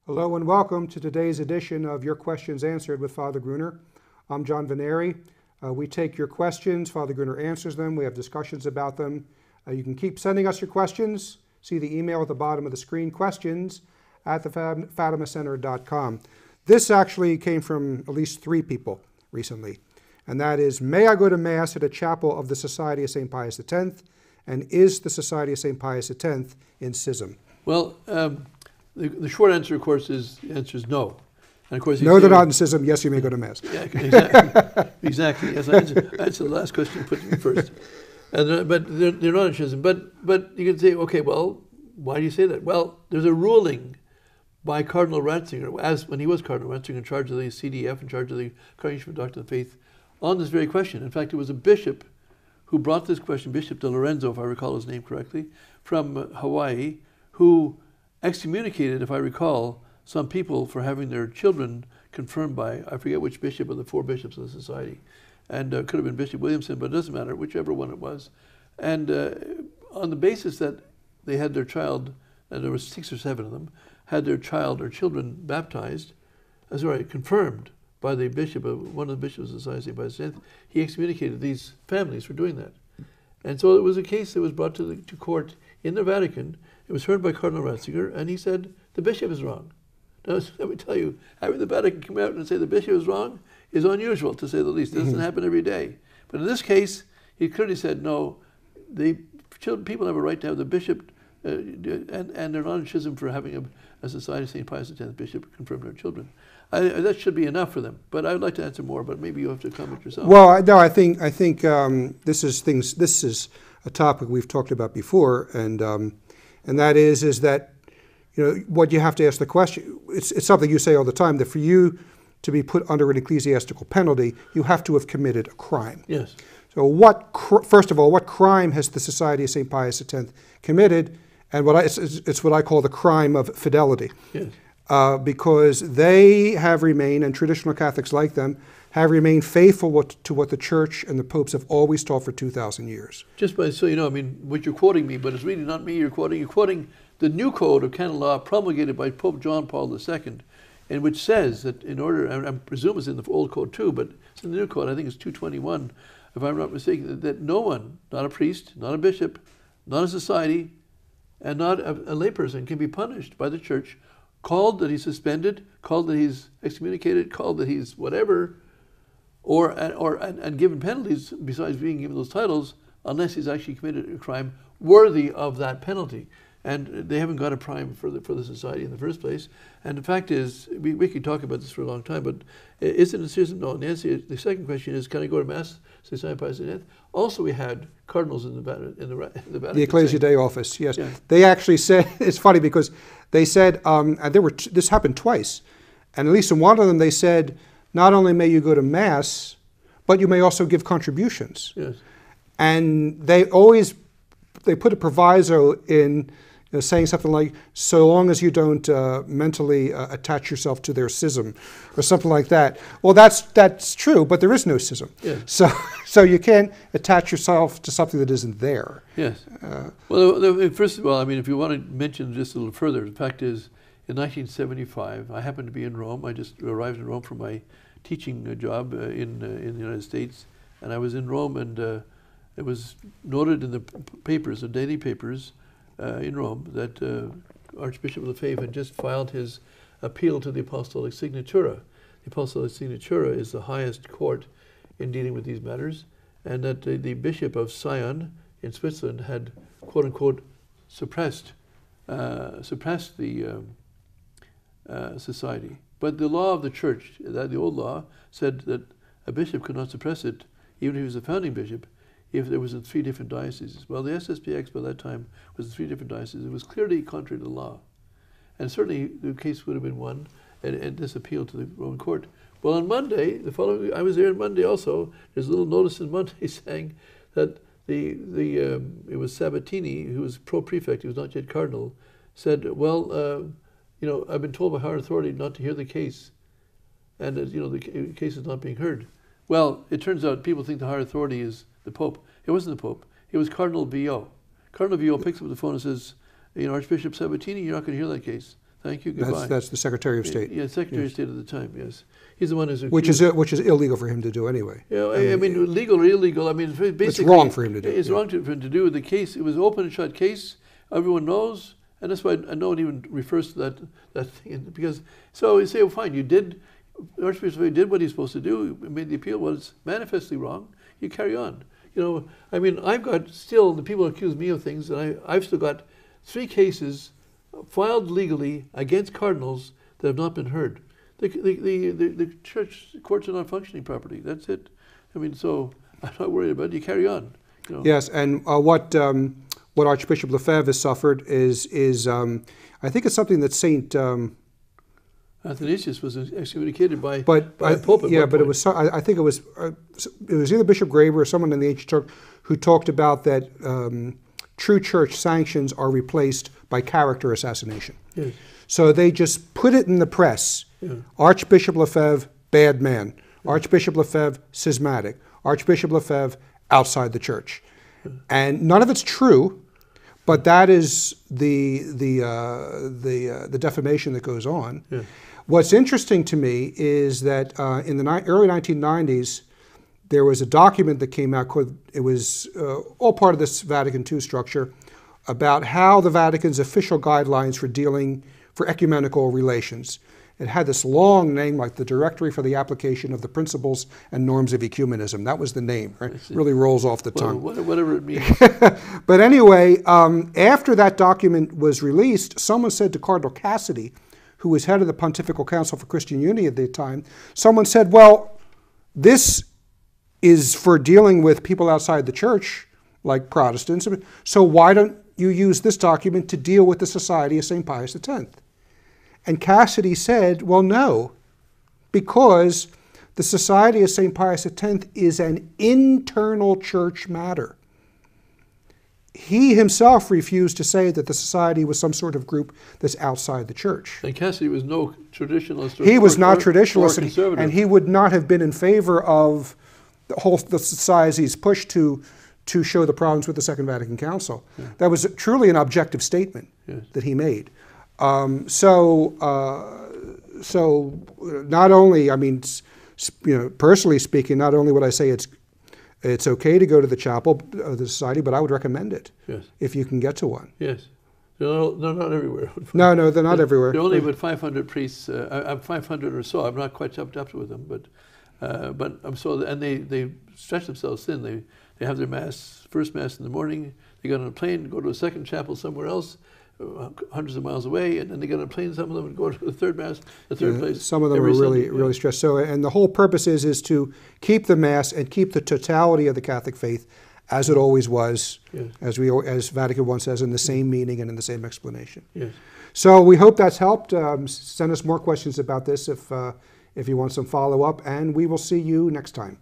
Hello and welcome to today's edition of Your Questions Answered with Father Gruner. I'm John Veneri. We take your questions. Father Gruner answers them. We have discussions about them. You can keep sending us your questions. See the email at the bottom of the screen, questions@thefatimacenter.com. This actually came from at least 3 people recently. And that is, may I go to Mass at a chapel of the Society of St. Pius X? And is the Society of St. Pius X in Schism? Well, the short answer, of course, is no. And of course, no, they're not in Schism. Yes, you may go to Mass. Yeah, exactly. Exactly. Yes, I answered the last question you put to me first. But they're not in Schism. But you can say, okay, well, why do you say that? Well, there's a ruling by Cardinal Ratzinger, when he was Cardinal Ratzinger, in charge of the CDF, in charge of the Congregation for Doctrine of Faith, on this very question. In fact, it was a bishop who brought this question, Bishop de Lorenzo, if I recall his name correctly, from Hawaii, who excommunicated, if I recall, some people for having their children confirmed by, I forget which bishop of the 4 bishops of the society, and could have been Bishop Williamson, but it doesn't matter, whichever one it was. And on the basis that they had their child, and there were 6 or 7 of them, had their child or children baptized, confirmed by the bishop of one of the bishops of the Society of St. Pius X, he excommunicated these families for doing that. And so it was a case that was brought to court in the Vatican. It was heard by Cardinal Ratzinger, and he said, the bishop is wrong. Now, let me tell you, having the Vatican come out and say the bishop is wrong is unusual, to say the least. It doesn't happen every day. But in this case, he clearly said, no, people have a right to have the bishop, and they're not in schism for having a Society of St. Pius X bishop confirm their children. That should be enough for them. But I would like to answer more, but maybe you have to comment yourself. Well, no, I think this is a topic we've talked about before, and that is that, you know, what you have to ask the question. It's something you say all the time, that for you to be put under an ecclesiastical penalty, you have to have committed a crime. Yes. So first of all, what crime has the Society of St. Pius X committed? And it's what I call the crime of fidelity. Yes. Because they have remained, and traditional Catholics like them, have remained faithful to what the Church and the popes have always taught for 2,000 years. Just so you know, I mean, what you're quoting me, but it's really not me you're quoting the new code of canon law promulgated by Pope John Paul II, in which says that in order, and I presume it's in the old code too, but it's in the new code, I think it's 221, if I'm not mistaken, that no one, not a priest, not a bishop, not a society, and not a layperson can be punished by the Church, called that he's suspended, called that he's excommunicated, called that he's whatever, and given penalties besides being given those titles, unless he's actually committed a crime worthy of that penalty. And they haven't got a prime for the society in the first place. And the fact is, we could talk about this for a long time, but is it a schism? No. And the second question is, can I go to Mass, St. Pius X? Also, we had cardinals in the Vatican. The Ecclesia Dei office, yes. Yeah. They actually said, it's funny because they said, and this happened twice, and at least in one of them they said, not only may you go to Mass, but you may also give contributions. Yes. And they put a proviso in, saying something like, so long as you don't mentally attach yourself to their schism, or something like that. Well, that's true, but there is no schism. Yeah. So you can't attach yourself to something that isn't there. Yes. Well, first of all, I mean, if you want to mention just a little further, the fact is, in 1975, I happened to be in Rome. I just arrived in Rome for my teaching job in the United States, and I was in Rome, and it was noted in the papers, the daily papers, in Rome, that Archbishop Lefebvre had just filed his appeal to the Apostolic Signatura. The Apostolic Signatura is the highest court in dealing with these matters, and that the Bishop of Sion in Switzerland had, quote unquote, suppressed the society. But the law of the Church, the old law, said that a bishop could not suppress it, even if he was a founding bishop, if there was in 3 different dioceses. Well, the SSPX by that time was in 3 different dioceses. It was clearly contrary to the law. And certainly the case would have been won, and this appeal to the Roman court. Well, on Monday, I was there on Monday also, there's a little notice in Monday saying that it was Sabatini, who was pro-prefect, he was not yet cardinal, said, well, you know, I've been told by higher authority not to hear the case, and you know, the case is not being heard. Well, it turns out people think the higher authority is the Pope. It wasn't the Pope. It was Cardinal Vio. Cardinal Vio picks up the phone and says, you know, Archbishop Sabatini, you're not going to hear that case. Thank you. Goodbye. That's the Secretary of State. Yeah, Secretary of State at the time. Yes, he's the one who's which is illegal for him to do anyway. Yeah, I mean, legal or illegal. I mean, basically, it's wrong for him to do. It's wrong for him to do. The case, it was an open and shut case. Everyone knows, and that's why no one even refers to that thing. Because so you say, well, fine, you did. Archbishop Lefebvre did what he's supposed to do. He made the appeal. Was manifestly wrong. You carry on. You know, I mean, I've got still the people accuse me of things, and I've still got 3 cases filed legally against cardinals that have not been heard. The church courts are not functioning properly. That's it. I mean, so I'm not worried about it. You carry on. You know. Yes, and what Archbishop Lefebvre has suffered is I think it's something that Saint Athanasius was excommunicated by a But pope. it was I think it was either Bishop Graber or someone in the ancient church who talked about that true church sanctions are replaced by character assassination. Yes. So they just put it in the press. Yeah. Archbishop Lefebvre, bad man. Yeah. Archbishop Lefebvre, schismatic. Archbishop Lefebvre, outside the church. Yeah. And none of it's true, but that is the defamation that goes on. Yeah. What's interesting to me is that in the early 1990s, there was a document that came out, it was all part of this Vatican II structure, about how the Vatican's official guidelines for ecumenical relations. It had this long name, like the Directory for the Application of the Principles and Norms of Ecumenism. That was the name, right? Really rolls off the tongue. Whatever it means. But anyway, after that document was released, someone said to Cardinal Cassidy, who was head of the Pontifical Council for Christian Unity at the time, someone said, well, this is for dealing with people outside the church, like Protestants, so why don't you use this document to deal with the Society of St. Pius X? And Cassidy said, well, no, because the Society of St. Pius X is an internal church matter. He himself refused to say that the society was some sort of group that's outside the church. And Cassidy was no traditionalist. He was not traditionalist, conservative. and he would not have been in favor of the society's push to show the problems with the Second Vatican Council. Yeah. That was truly an objective statement that he made. So not only, I mean, personally speaking, not only would I say it's okay to go to the chapel of the society, but I would recommend it if you can get to one. Yes. They're not everywhere. No, they're not everywhere. There are only about 500 priests. I'm 500 or so. I'm not quite up with them, but I'm so, and they stretch themselves thin. They have their mass, first mass in the morning. They get on a plane, go to a second chapel somewhere else, hundreds of miles away, and then they get on a plane. Some of them go to the third mass, the third place. Some of them are really stressed. So, and the whole purpose is to keep the mass and keep the totality of the Catholic faith as it always was, as Vatican I says, in the same meaning and in the same explanation. Yes. So we hope that's helped. Send us more questions about this if you want some follow-up, and we will see you next time.